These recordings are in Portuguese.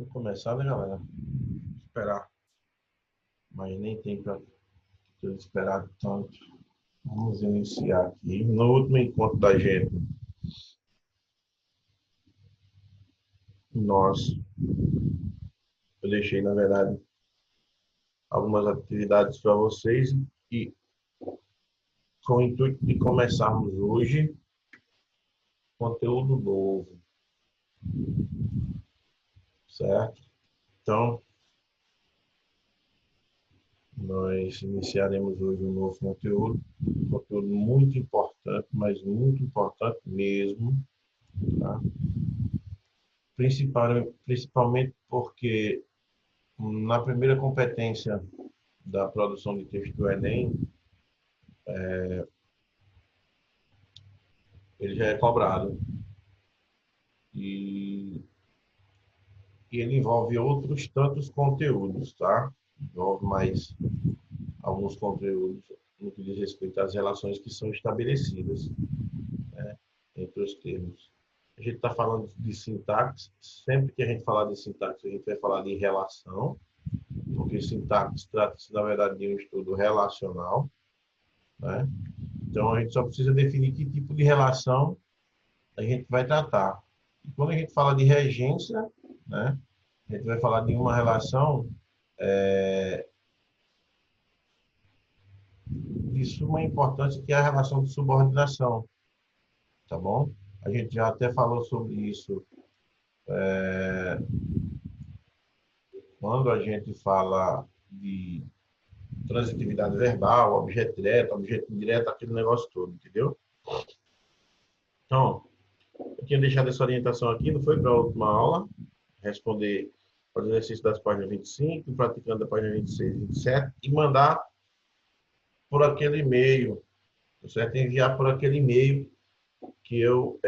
Vamos começar, né, galera? Esperar. Mas nem tem para ter esperado tanto. Vamos iniciar aqui. No último encontro da gente, eu deixei, na verdade, algumas atividades para vocês e com o intuito de começarmos hoje conteúdo novo, certo? Então, nós iniciaremos hoje um novo conteúdo muito importante, mas muito importante mesmo, tá? Principalmente porque na primeira competência da produção de texto do Enem, ele já é cobrado. E, e ele envolve outros tantos conteúdos, tá? Envolve mais alguns conteúdos no que diz respeito às relações que são estabelecidas, né, entre os termos. A gente está falando de sintaxe, sempre que a gente falar de sintaxe, a gente vai falar de relação, porque sintaxe trata-se, na verdade, de um estudo relacional, né? Então, a gente só precisa definir que tipo de relação a gente vai tratar. E quando a gente fala de regência, né, a gente vai falar de uma relação de suma importância, que é a relação de subordinação, tá bom? A gente já até falou sobre isso quando a gente fala de transitividade verbal, objeto direto, objeto indireto, aquele negócio todo, entendeu? Então, eu tinha deixado essa orientação aqui, não foi para a última aula, responder os exercícios das páginas 25, praticando da página 26 e 27, e mandar por aquele e-mail, certo? Enviar por aquele e-mail que eu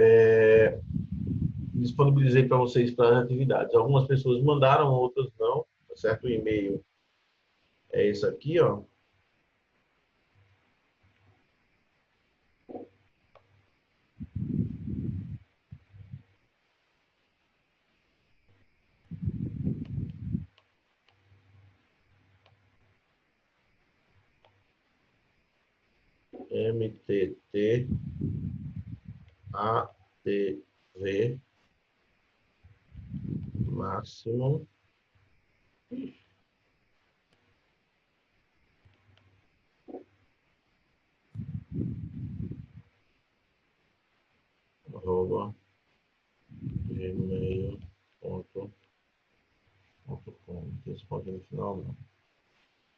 disponibilizei para vocês para as atividades. Algumas pessoas mandaram, outras não, tá certo? O e-mail é esse aqui, ó. mttatv máximo arroba gmail.com. Responde no final, não.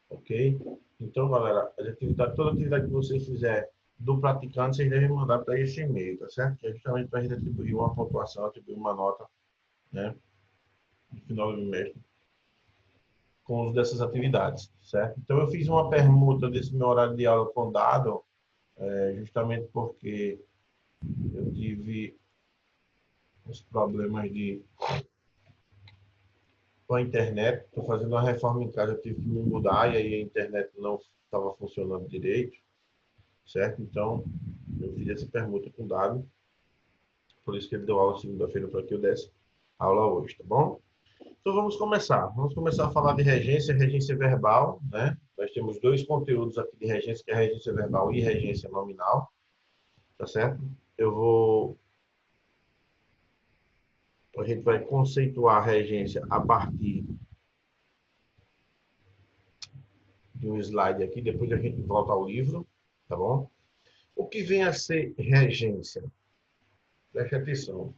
Ok? Então, galera, toda atividade que vocês fizer do praticante, vocês devem mandar para esse e-mail, tá certo? Que é justamente para a gente atribuir uma pontuação, atribuir uma nota, né, no final do bimestre, com o uso dessas atividades, certo? Então, eu fiz uma permuta desse meu horário de aula com dado, justamente porque eu tive os problemas com a internet. Estou fazendo uma reforma em casa, eu tive que me mudar e aí a internet não estava funcionando direito, certo? Então, eu fiz essa permuta com dado, por isso que ele deu aula segunda-feira para que eu desse aula hoje, tá bom? Então vamos começar. Vamos começar a falar de regência verbal, né? Nós temos dois conteúdos aqui de regência, que é regência verbal e regência nominal, tá certo? A gente vai conceituar a regência a partir de um slide aqui, depois a gente volta ao livro, tá bom? O que vem a ser regência? Preste atenção.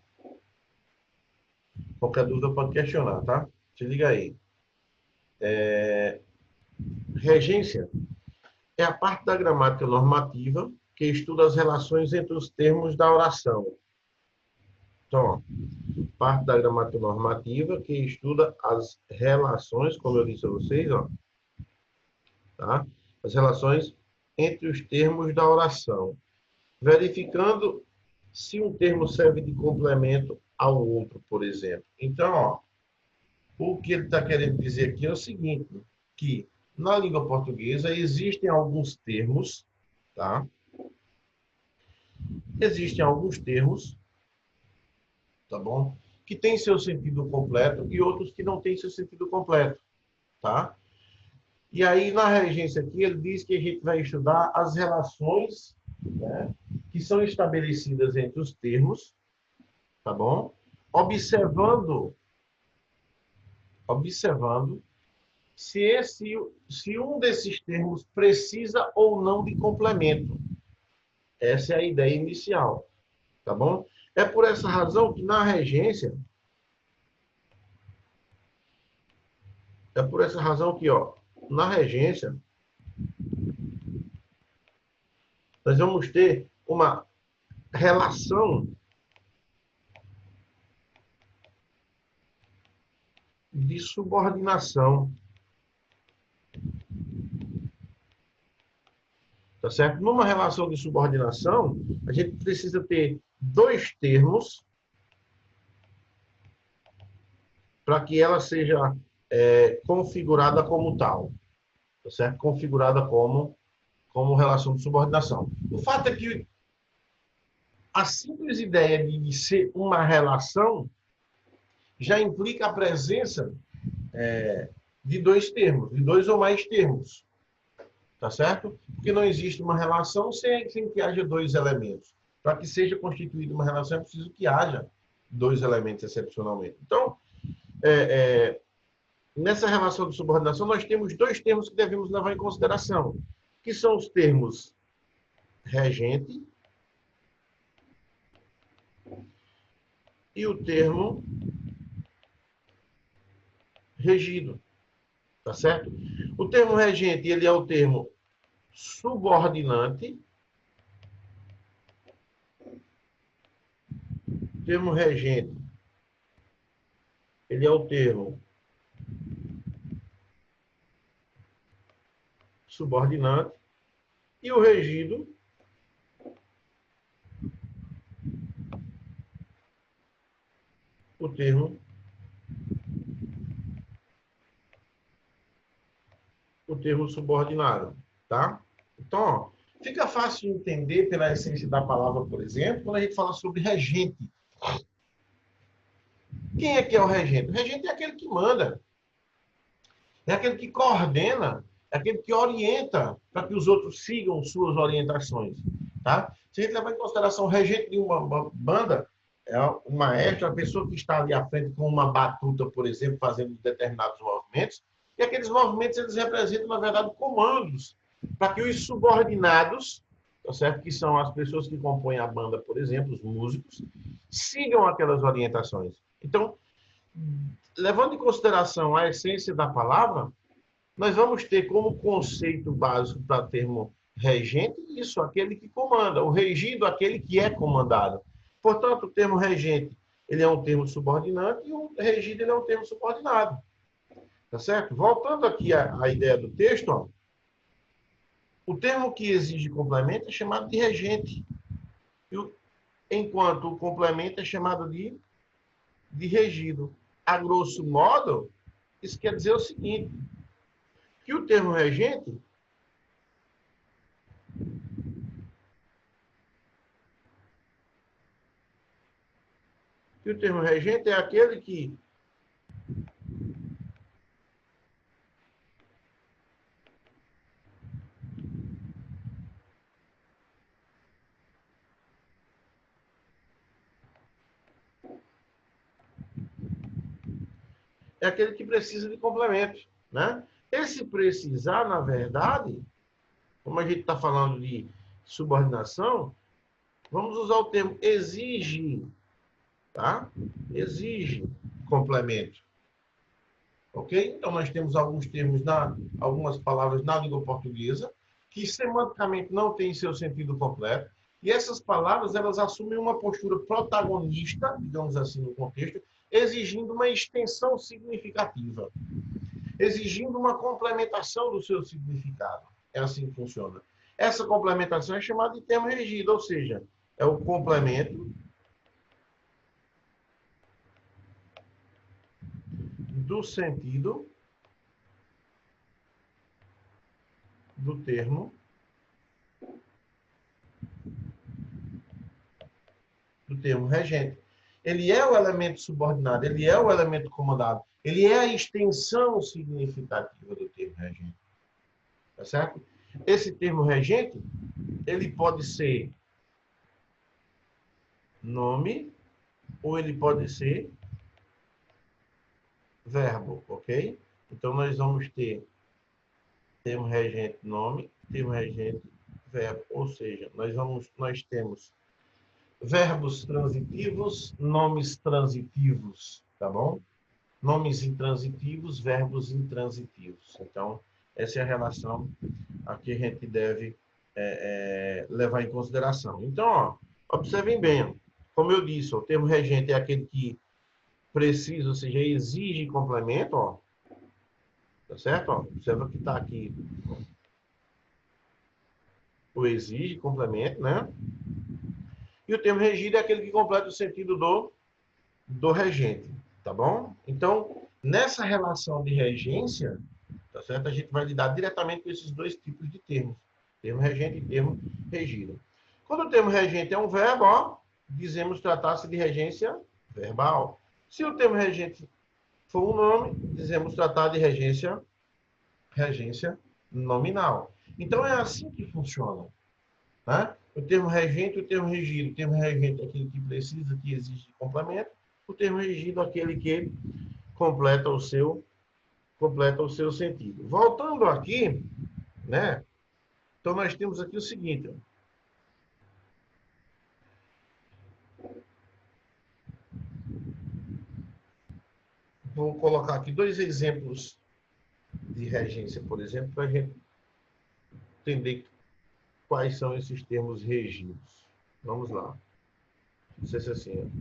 Qualquer dúvida pode questionar, tá? Se liga aí. Regência é a parte da gramática normativa que estuda as relações entre os termos da oração. Então, ó, parte da gramática normativa que estuda as relações, como eu disse a vocês, ó, tá? As relações entre os termos da oração, verificando se um termo serve de complemento ao outro, por exemplo. Então, ó, o que ele está querendo dizer aqui é o seguinte, que na língua portuguesa existem alguns termos, tá? Existem alguns termos, tá bom? que têm seu sentido completo e outros que não têm seu sentido completo, tá? E aí, na regência aqui, ele diz que a gente vai estudar as relações, né, que são estabelecidas entre os termos, tá bom? Observando se um desses termos precisa ou não de complemento. Essa é a ideia inicial, tá bom? É por essa razão que na regência, ó, na regência, nós vamos ter uma relação de subordinação, tá certo? Numa relação de subordinação, a gente precisa ter dois termos para que ela seja configurada como tal, tá certo? Configurada como relação de subordinação. O fato é que a simples ideia de ser uma relação já implica a presença de dois termos, de dois ou mais termos, tá certo? Porque não existe uma relação sem que haja dois elementos. Para que seja constituída uma relação, é preciso que haja dois elementos excepcionalmente. Então, nessa relação de subordinação, nós temos dois termos que devemos levar em consideração, que são os termos regente e o termo regido, tá certo? O termo regente, ele é o termo subordinante. O termo regente, ele é o termo subordinante. E o regido, o termo subordinado, tá? Então, ó, fica fácil de entender pela essência da palavra, por exemplo, quando a gente fala sobre regente. Quem é que é o regente? O regente é aquele que manda, é aquele que coordena, é aquele que orienta para que os outros sigam suas orientações, tá? Se a gente levar em consideração o regente de uma banda, é o maestro, a pessoa que está ali à frente com uma batuta, por exemplo, fazendo determinados movimentos, e aqueles movimentos eles representam, na verdade, comandos para que os subordinados, tá certo? Que são as pessoas que compõem a banda, por exemplo, os músicos, sigam aquelas orientações. Então, levando em consideração a essência da palavra, nós vamos ter como conceito básico para o termo regente isso, aquele que comanda, o regido, aquele que é comandado. Portanto, o termo regente, ele é um termo subordinante e o regido ele é um termo subordinado. Tá certo? Voltando aqui à ideia do texto, ó, o termo que exige complemento é chamado de regente, enquanto o complemento é chamado de regido. A grosso modo, isso quer dizer o seguinte, que o termo regente é aquele que precisa de complemento, né? Esse precisar, na verdade, como a gente está falando de subordinação, vamos usar o termo exige, tá? Exige complemento. Ok? Então, nós temos alguns termos, algumas palavras na língua portuguesa, que semanticamente não têm seu sentido completo, e essas palavras, elas assumem uma postura protagonista, digamos assim, no contexto, exigindo uma extensão significativa, exigindo uma complementação do seu significado. É assim que funciona. Essa complementação é chamada de termo regido, ou seja, é o complemento do sentido do termo regente. ele é o elemento subordinado, ele é o elemento comandado, ele é a extensão significativa do termo regente. Tá certo? Esse termo regente, ele pode ser nome ou ele pode ser verbo, ok? Então, nós vamos ter termo regente nome, termo regente verbo, ou seja, nós temos verbos transitivos, nomes transitivos, tá bom? Nomes intransitivos, verbos intransitivos. Então, essa é a relação a que a gente deve levar em consideração. Então, ó, observem bem, como eu disse, o termo regente é aquele que precisa, ou seja, exige complemento, ó. Tá certo? Ó, observa que está aqui o exige complemento, né? E o termo regido é aquele que completa o sentido do regente, tá bom? Então, nessa relação de regência, tá certo? A gente vai lidar diretamente com esses dois tipos de termos, termo regente e termo regido. Quando o termo regente é um verbo, ó, dizemos tratar-se de regência verbal. Se o termo regente for um nome, dizemos tratar de regência nominal. Então, é assim que funciona. Né? O termo regente e o termo regido. O termo regente é aquele que precisa, que exige complemento. O termo regido é aquele que completa o seu sentido. Voltando aqui, né? Então, nós temos aqui o seguinte. Vou colocar aqui dois exemplos de regência, por exemplo, para a gente entender quais são esses termos regidos. Vamos lá. Não sei se é assim.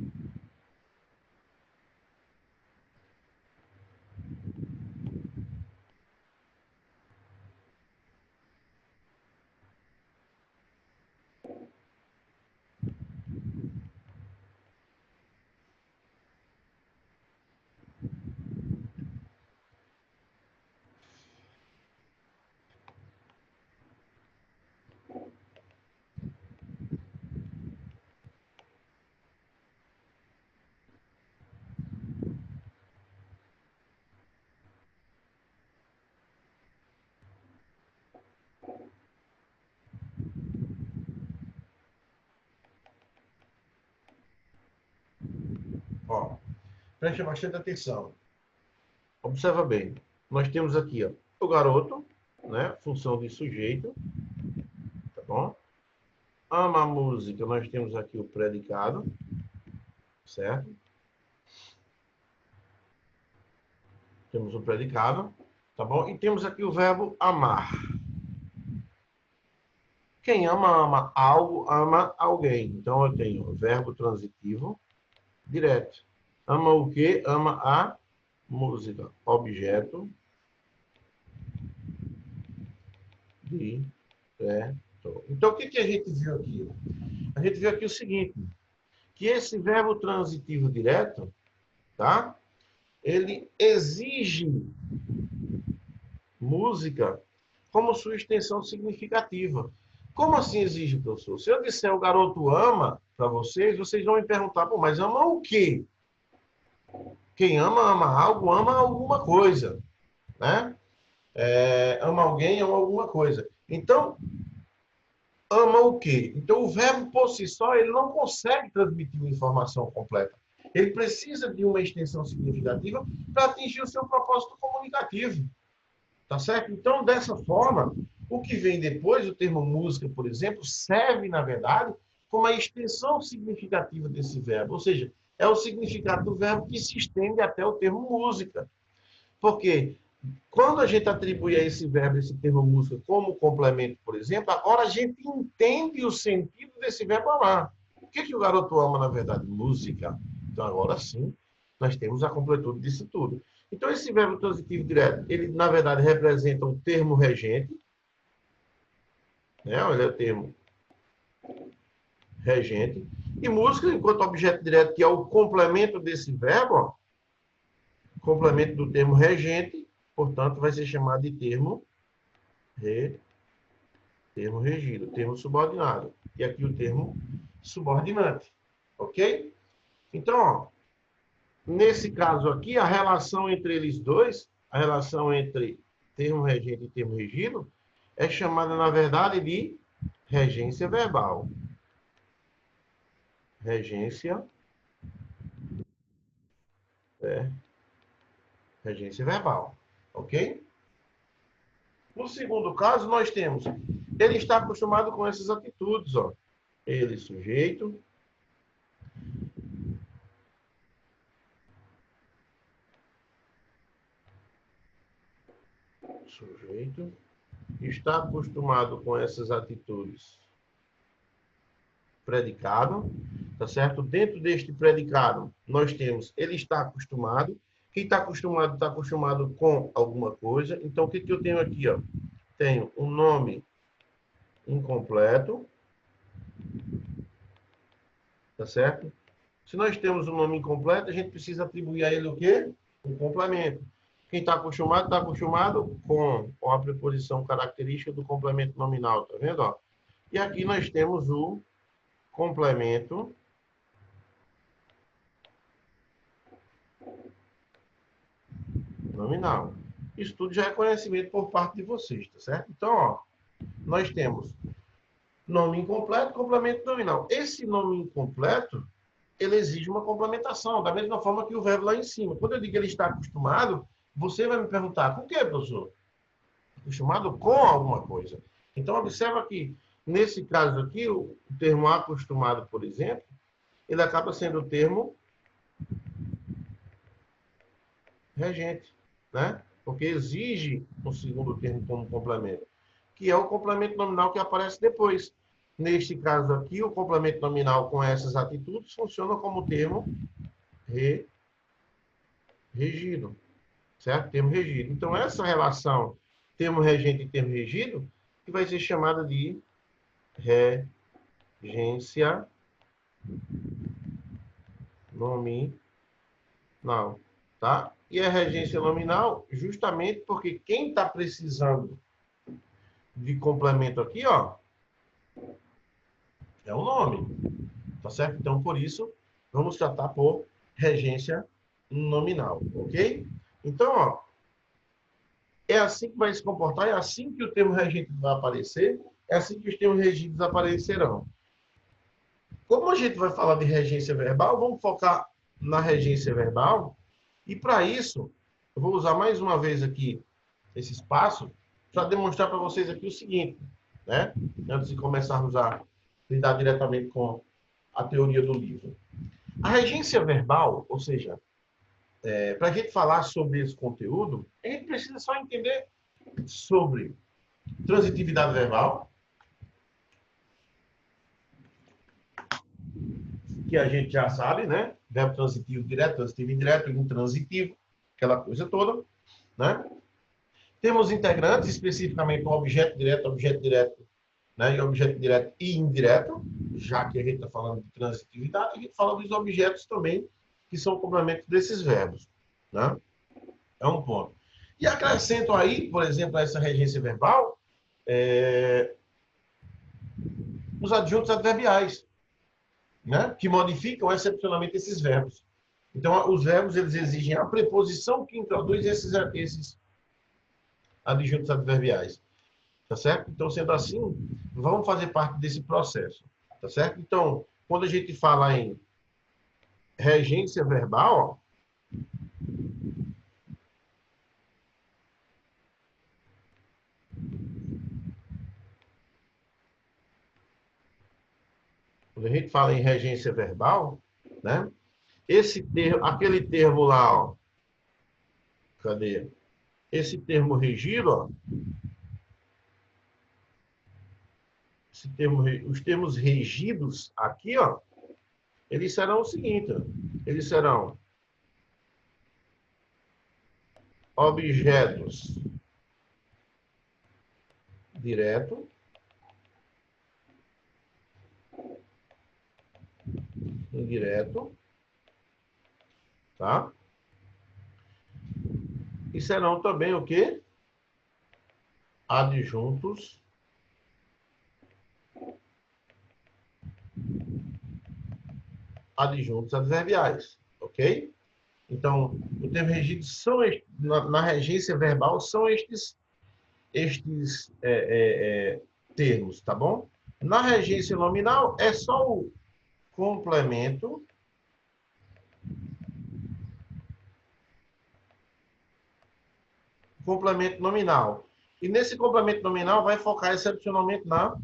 Ó, preste bastante atenção. Observa bem. Nós temos aqui, ó, o garoto, né? Função de sujeito, tá bom? Ama a música, nós temos aqui o predicado, certo? Temos o predicado, tá bom? E temos aqui o verbo amar. Quem ama, ama algo, ama alguém. Então, eu tenho verbo transitivo direto. Ama o quê? Ama a música. Objeto direto. Então, o que a gente viu aqui? A gente viu aqui o seguinte, que esse verbo transitivo direto, tá? Ele exige música como sua extensão significativa. Como assim exige, professor? Se eu disser o garoto ama para vocês, vocês vão me perguntar, pô, mas ama o quê? Quem ama, ama algo, ama alguma coisa, né? Ama alguém, ama alguma coisa. Então, ama o quê? Então, o verbo por si só, ele não consegue transmitir uma informação completa. Ele precisa de uma extensão significativa para atingir o seu propósito comunicativo. Tá certo? Então, dessa forma, o que vem depois, o termo música, por exemplo, serve, na verdade, como a extensão significativa desse verbo. Ou seja, é o significado do verbo que se estende até o termo música. Porque quando a gente atribui a esse verbo, esse termo música, como complemento, por exemplo, agora a gente entende o sentido desse verbo amar. O que o garoto ama, na verdade? Música. Então, agora sim, nós temos a completude disso tudo. Então, esse verbo transitivo direto, ele, na verdade, representa um termo regente, né? Ele é o termo regente. E música, enquanto objeto direto, que é o complemento desse verbo, ó, complemento do termo regente, portanto, vai ser chamado de termo regido, termo subordinado. E aqui o termo subordinante. Ok? Então, ó, nesse caso aqui, a relação entre eles dois, a relação entre termo regente e termo regido, é chamada, na verdade, de regência verbal. Regência, regência verbal, ok? No segundo caso, nós temos, ele está acostumado com essas atitudes, ó. Ele, sujeito, está acostumado com essas atitudes. Predicado, tá certo? Dentro deste predicado, nós temos ele está acostumado. Quem está acostumado com alguma coisa. Então, o que eu tenho aqui, ó? Tenho um nome incompleto, tá certo? Se nós temos um nome incompleto, a gente precisa atribuir a ele o quê? Um complemento. Quem está acostumado com a preposição característica do complemento nominal, tá vendo? Ó? E aqui nós temos o complemento nominal. Isso tudo já é conhecimento por parte de vocês, tá certo? Então, ó, nós temos nome incompleto, complemento nominal. Esse nome incompleto, ele exige uma complementação, da mesma forma que o verbo lá em cima. Quando eu digo que ele está acostumado, você vai me perguntar, com o que, professor? Acostumado com alguma coisa. Então, observa que, nesse caso aqui, o termo acostumado, por exemplo, ele acaba sendo o termo regente, né? Porque exige um segundo termo como complemento, que é o complemento nominal que aparece depois. Neste caso aqui, o complemento nominal com essas atitudes funciona como termo regido, certo? Termo regido. Então, essa relação termo regente e termo regido, que vai ser chamada de regência nominal, tá? E a regência nominal, justamente porque quem está precisando de complemento aqui, ó, é o nome, tá certo? Então, por isso, vamos tratar por regência nominal, ok? Então, ó, é assim que vai se comportar, é assim que o termo regente vai aparecer, é assim que os termos regidos aparecerão. Como a gente vai falar de regência verbal, vamos focar na regência verbal, e para isso, eu vou usar mais uma vez aqui esse espaço para demonstrar para vocês aqui o seguinte, né? Antes de começarmos a lidar diretamente com a teoria do livro. A regência verbal, ou seja, para a gente falar sobre esse conteúdo, a gente precisa só entender sobre transitividade verbal, que a gente já sabe, né? Verbo transitivo direto, transitivo indireto, intransitivo, aquela coisa toda, né? Temos integrantes, especificamente o objeto direto, né? E objeto direto e indireto, já que a gente está falando de transitividade, a gente fala dos objetos também, que são complementos desses verbos, né? É um ponto. E acrescento aí, por exemplo, a essa regência verbal, os adjuntos adverbiais, né? Que modificam excepcionalmente esses verbos. Então, os verbos eles exigem a preposição que introduz esses adjuntos adverbiais. Tá certo? Então, sendo assim, vão fazer parte desse processo. Tá certo? Então, quando a gente fala em regência verbal, ó, quando a gente fala em regência verbal, né? Esse termo, aquele termo lá, ó, cadê? Esse termo regido, ó, esse termo, os termos regidos aqui, ó, eles serão o seguinte, ó, eles serão objetos direto, indireto, tá? E serão também o quê? Adjuntos adjuntos adverbiais, ok? Então, o termo regido são, na regência verbal são estes termos, tá bom? Na regência nominal é só o complemento nominal. E nesse complemento nominal vai focar excepcionalmente na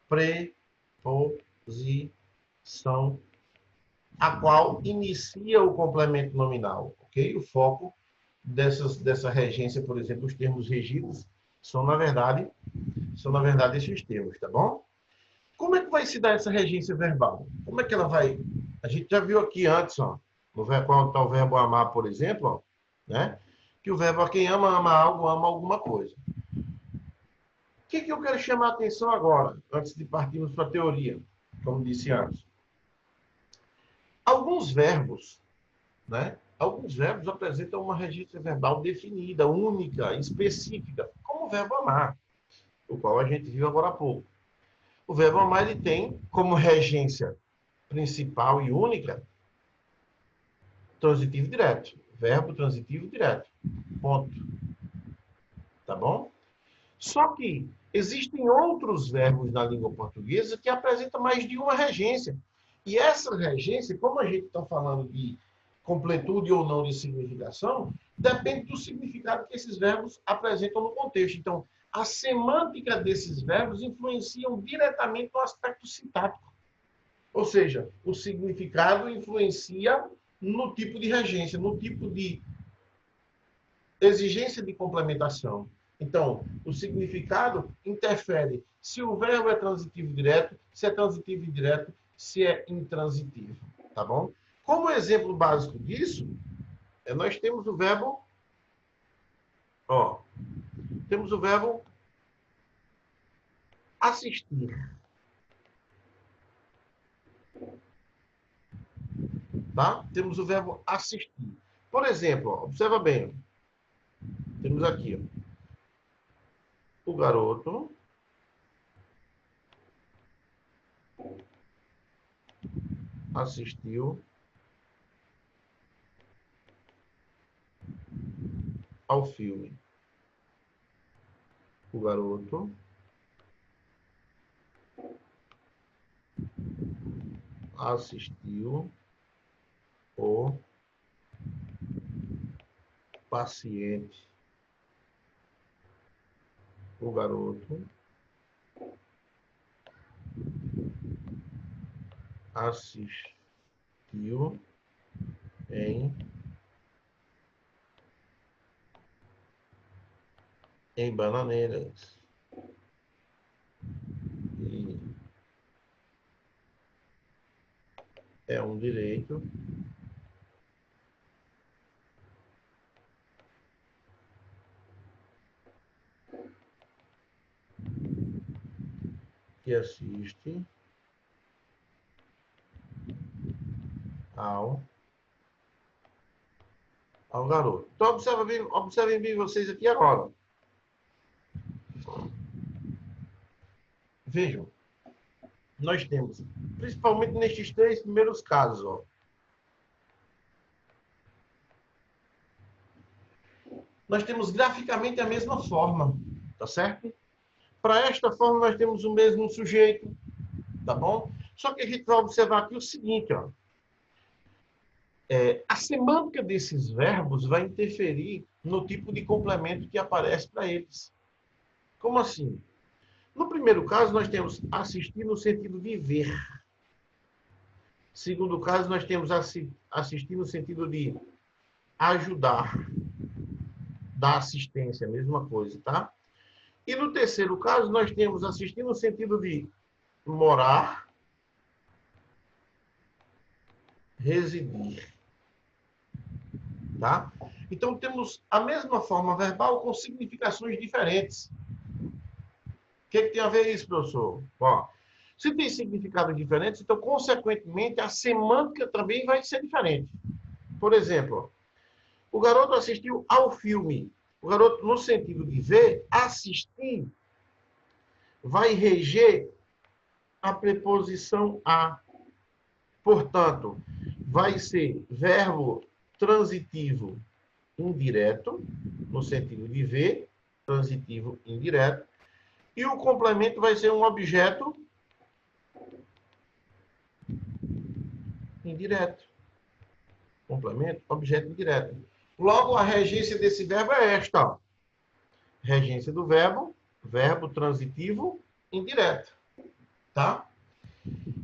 preposição a qual inicia o complemento nominal, ok? O foco dessa regência, por exemplo, os termos regidos são na verdade esses termos, tá bom? Como é que vai se dar essa regência verbal? Como é que ela vai? A gente já viu aqui antes, ó, quando está o verbo amar, por exemplo, ó, né? Que o verbo a quem ama, ama algo, ama alguma coisa. O que eu quero chamar a atenção agora, antes de partirmos para a teoria, como disse antes? Alguns verbos, né? Alguns verbos apresentam uma regência verbal definida, única, específica, como o verbo amar, o qual a gente viu agora há pouco. O verbo amar ele tem como regência principal e única transitivo direto. Verbo transitivo direto. Ponto. Tá bom? Só que existem outros verbos na língua portuguesa que apresentam mais de uma regência. E essa regência, como a gente está falando de completude ou não de significação, depende do significado que esses verbos apresentam no contexto. Então, a semântica desses verbos influenciam diretamente no aspecto sintático. Ou seja, o significado influencia no tipo de regência, no tipo de exigência de complementação. Então, o significado interfere se o verbo é transitivo direto, se é transitivo indireto, se é intransitivo, tá bom? Como exemplo básico disso, nós temos o verbo, temos o verbo assistir, tá? Temos o verbo assistir. Por exemplo, observa bem, temos aqui, o garoto assistiu ao filme. O garoto assistiu o paciente. O garoto assistiu em Bananeiras. E é um direito que assiste ao garoto. Então, observem bem vocês aqui agora. Vejam, nós temos, principalmente nestes 3 primeiros casos, ó, nós temos graficamente a mesma forma, tá certo? Para esta forma, nós temos o mesmo sujeito, tá bom? Só que a gente vai observar aqui o seguinte, ó. A semântica desses verbos vai interferir no tipo de complemento que aparece para eles. Como assim? No primeiro caso, nós temos assistir no sentido de ver. Segundo caso, nós temos assistir no sentido de ajudar, dar assistência, mesma coisa, tá? E no terceiro caso, nós temos assistir no sentido de morar, residir, tá? Então, temos a mesma forma verbal com significações diferentes. O que tem a ver isso, professor? Ó, se tem significados diferentes, então, consequentemente, a semântica também vai ser diferente. Por exemplo, o garoto assistiu ao filme. O garoto, no sentido de ver, assistir, vai reger a preposição a. Portanto, vai ser verbo transitivo indireto, no sentido de ver, transitivo indireto, e o complemento vai ser um objeto indireto. Complemento, objeto indireto. Logo, a regência desse verbo é esta, ó. Regência do verbo, verbo transitivo indireto, tá?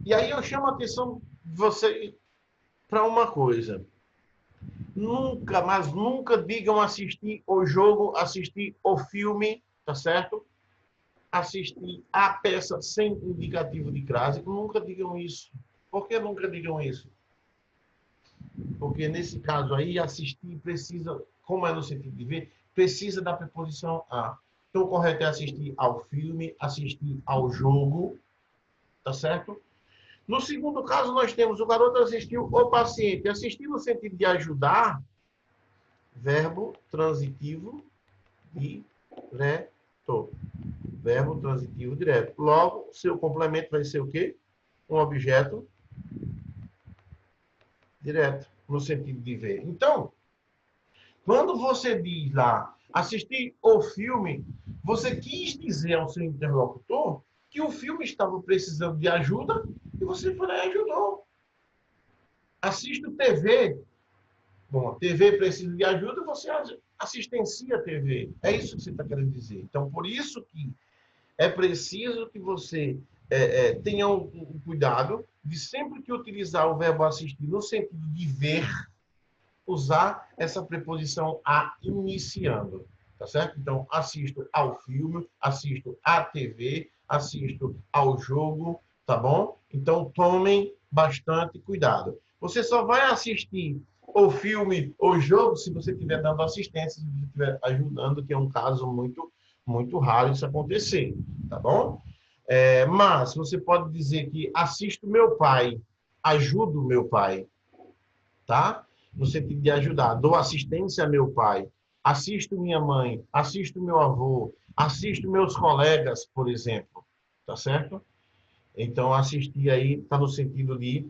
E aí eu chamo a atenção de você para uma coisa. Nunca, mas nunca digam assistir o jogo, assistir o filme, tá certo? Assistir a peça sem indicativo de crase. Nunca digam isso. Por que nunca digam isso? Porque nesse caso aí, assistir precisa, como é no sentido de ver, precisa da preposição a. Então, o correto é assistir ao filme, assistir ao jogo, tá certo? No segundo caso, nós temos o garoto assistiu o paciente. Assistir no sentido de ajudar, verbo transitivo direto. Verbo transitivo direto. Logo, seu complemento vai ser o quê? Um objeto direto, no sentido de ver. Então, quando você diz lá, assistir o filme, você quis dizer ao seu interlocutor que o filme estava precisando de ajuda e você foi lá e ajudou. Assisto TV. Bom, a TV precisa de ajuda, você assistencia a TV. É isso que você está querendo dizer. Então, por isso que é preciso que você tenha um cuidado de sempre que utilizar o verbo assistir no sentido de ver, usar essa preposição a iniciando, tá certo? Então, assisto ao filme, assisto à TV, assisto ao jogo, tá bom? Então, tomem bastante cuidado. Você só vai assistir o filme ou jogo se você estiver dando assistência, se você estiver ajudando, que é um caso muito raro isso acontecer, tá bom? Mas você pode dizer que assisto meu pai, ajudo meu pai, tá? No sentido de ajudar, dou assistência a meu pai, assisto minha mãe, assisto meu avô, assisto meus colegas, por exemplo, tá certo? Então, assistir aí está no sentido de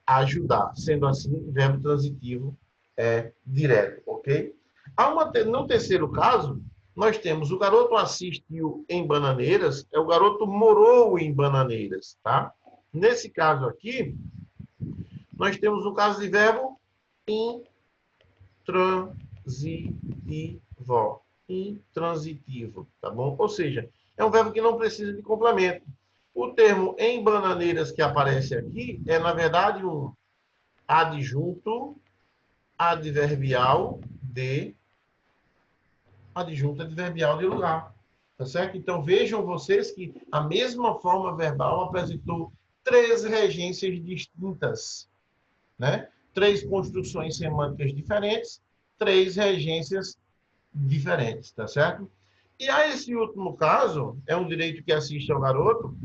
ajudar. Sendo assim, verbo transitivo direto, ok? No terceiro caso, nós temos o garoto assistiu em Bananeiras, o garoto morou em Bananeiras, tá? Nesse caso aqui, nós temos o caso de verbo intransitivo. Intransitivo, tá bom? Ou seja, é um verbo que não precisa de complemento. O termo em Bananeiras que aparece aqui é, na verdade, um adjunto adverbial de lugar. Tá certo? Então, vejam vocês que a mesma forma verbal apresentou três regências distintas, né? Três construções semânticas diferentes, três regências diferentes, tá certo? E a esse último caso, é um direito que assiste ao garoto,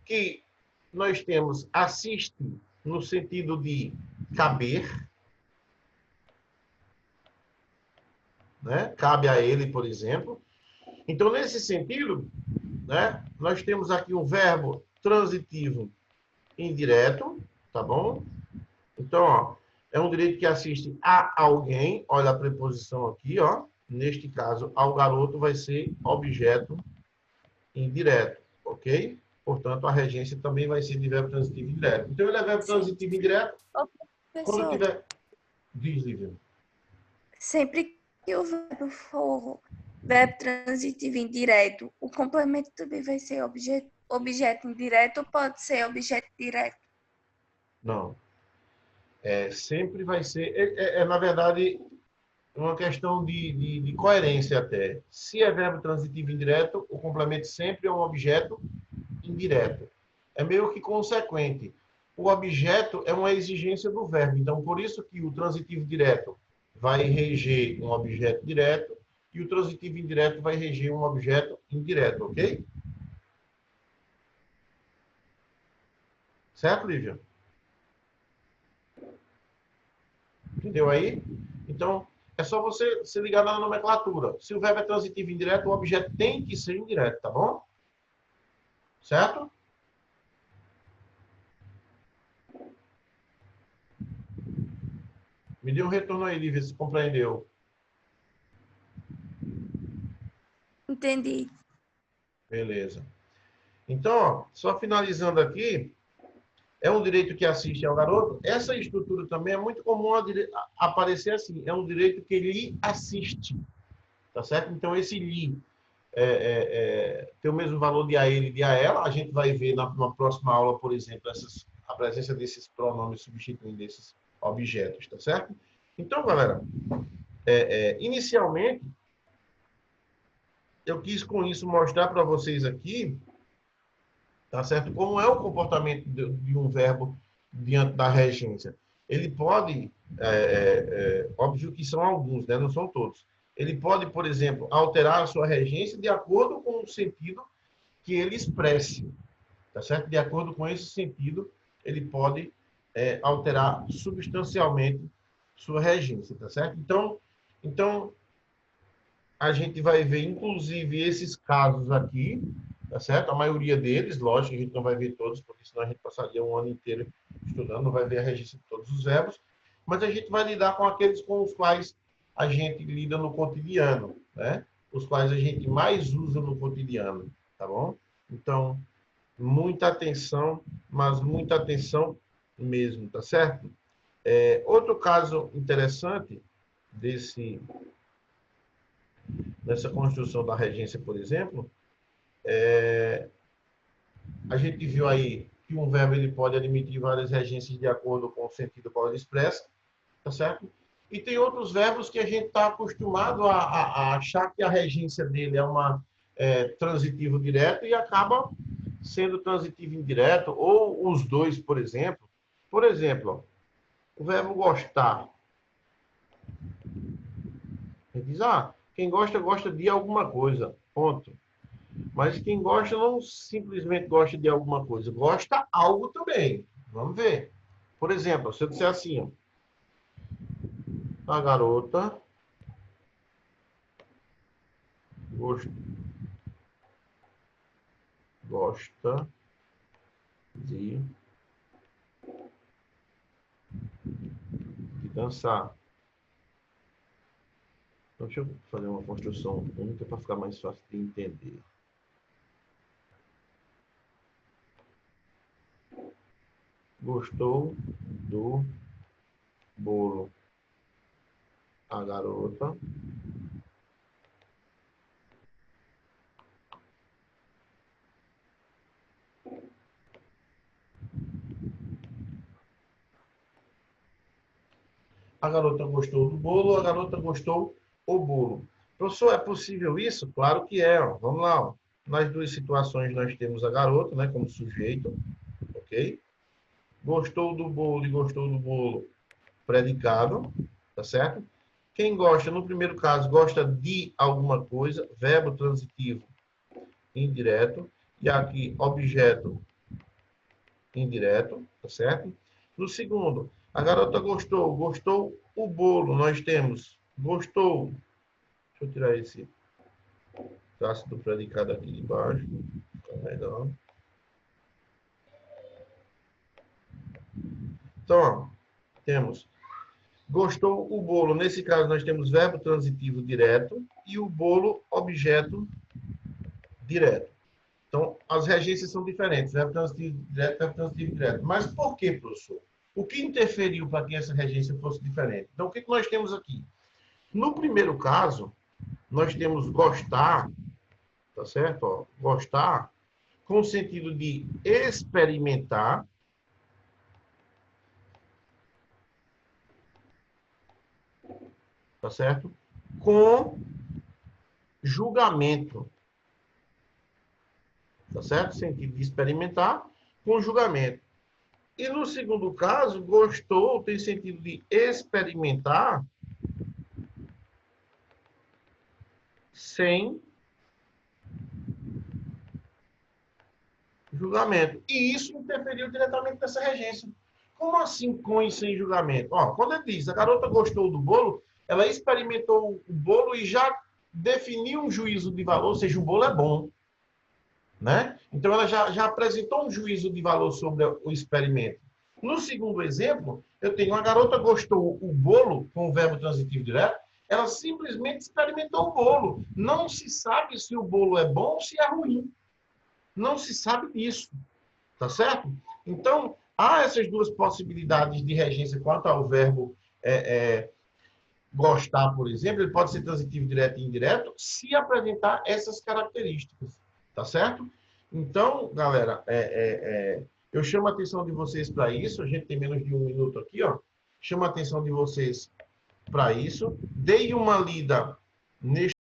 que nós temos assiste no sentido de caber, né? Cabe a ele, por exemplo. Então, nesse sentido, né, nós temos aqui um verbo transitivo indireto, tá bom? Então, ó, é um direito que assiste a alguém, olha a preposição aqui, ó. Neste caso, ao garoto vai ser objeto indireto, ok? Portanto, a regência também vai ser de verbo transitivo indireto. Então, ele é verbo transitivo indireto Ô, quando professor, tiver... Diz, Lívia. sempre que o verbo for verbo transitivo indireto, o complemento também vai ser objeto indireto ou pode ser objeto direto? Não. Sempre vai ser... na verdade, uma questão de coerência até. Se é verbo transitivo indireto, o complemento sempre é um objeto indireto. É meio que consequente. O objeto é uma exigência do verbo. Então, por isso que o transitivo direto vai reger um objeto direto e o transitivo indireto vai reger um objeto indireto, ok? Certo, Lívia? Entendeu aí? Então, é só você se ligar na nomenclatura. Se o verbo é transitivo indireto, o objeto tem que ser indireto, tá bom? Certo? Me dê um retorno aí, Lívia, se compreendeu. Entendi. Beleza. Então, ó, só finalizando aqui, é um direito que assiste ao garoto. Essa estrutura também é muito comum aparecer assim. É um direito que lhe assiste. Tá certo? Então, esse lhe tem o mesmo valor de a ele e de a ela. A gente vai ver na próxima aula, por exemplo, a presença desses pronomes substituindo esses objetos. Tá certo? Então, galera, inicialmente, eu quis com isso mostrar para vocês aqui, tá certo? Como é o comportamento de um verbo diante da regência. Ele pode, óbvio que são alguns, né? Não são todos. Ele pode, por exemplo, alterar a sua regência de acordo com o sentido que ele expresse, tá certo? De acordo com esse sentido, ele pode alterar substancialmente sua regência, tá certo? Então, a gente vai ver, inclusive, esses casos aqui, tá certo? A maioria deles, lógico, a gente não vai ver todos, porque senão a gente passaria um ano inteiro estudando, não vai ver a regência de todos os verbos, mas a gente vai lidar com aqueles com os quais a gente lida no cotidiano, né? Os quais a gente mais usa no cotidiano, tá bom? Então, muita atenção, mas muita atenção mesmo, tá certo? Outro caso interessante nessa construção da regência, por exemplo, a gente viu aí que um verbo ele pode admitir várias regências de acordo com o sentido qual ele expressa, tá certo? E tem outros verbos que a gente está acostumado a achar que a regência dele é uma transitivo direto e acaba sendo transitivo indireto, ou os dois, por exemplo. Por exemplo, ó, o verbo gostar. A gente diz, quem gosta, gosta de alguma coisa, ponto. Mas quem gosta não simplesmente gosta de alguma coisa, gosta algo também. Vamos ver. Por exemplo, se eu disser assim, ó, a garota gosta de dançar. Então, deixa eu fazer uma construção única para ficar mais fácil de entender. Gostou do bolo. A garota gostou do bolo, a garota gostou o bolo. Professor, é possível isso? Claro que é. Ó. Vamos lá. Ó. Nas duas situações nós temos a garota, né, como sujeito, ok? Gostou do bolo e gostou do bolo, predicado, tá certo? Quem gosta, no primeiro caso, gosta de alguma coisa, verbo transitivo indireto, e aqui objeto indireto, tá certo? No segundo, a garota gostou o bolo, nós temos gostou. Deixa eu tirar esse traço do predicado aqui de baixo, tá melhor. Então, ó, temos gostou o bolo. Nesse caso, nós temos verbo transitivo direto e o bolo, objeto direto. Então, as regências são diferentes. Verbo transitivo direto, verbo transitivo direto. Mas por que, professor? O que interferiu para que essa regência fosse diferente? Então, o que nós temos aqui? No primeiro caso, nós temos gostar, tá certo? Ó, gostar, com o sentido de experimentar, tá certo? Com julgamento, tá certo? Sentido de experimentar com julgamento. E no segundo caso, gostou tem sentido de experimentar sem julgamento. E isso interferiu diretamente nessa regência. Como assim com e sem julgamento? Ó, quando ele diz, a garota gostou do bolo, ela experimentou o bolo e já definiu um juízo de valor, ou seja, o bolo é bom. Né? Então, ela já apresentou um juízo de valor sobre o experimento. No segundo exemplo, eu tenho uma garota gostou o bolo com o verbo transitivo direto, ela simplesmente experimentou o bolo. Não se sabe se o bolo é bom ou se é ruim. Não se sabe disso. Tá certo? Então, há essas duas possibilidades de regência quanto ao verbo gostar, por exemplo. Ele pode ser transitivo direto e indireto se apresentar essas características. Tá certo? Então, galera, eu chamo a atenção de vocês para isso. A gente tem menos de 1 minuto aqui, ó. Chamo a atenção de vocês para isso. Dei uma lida neste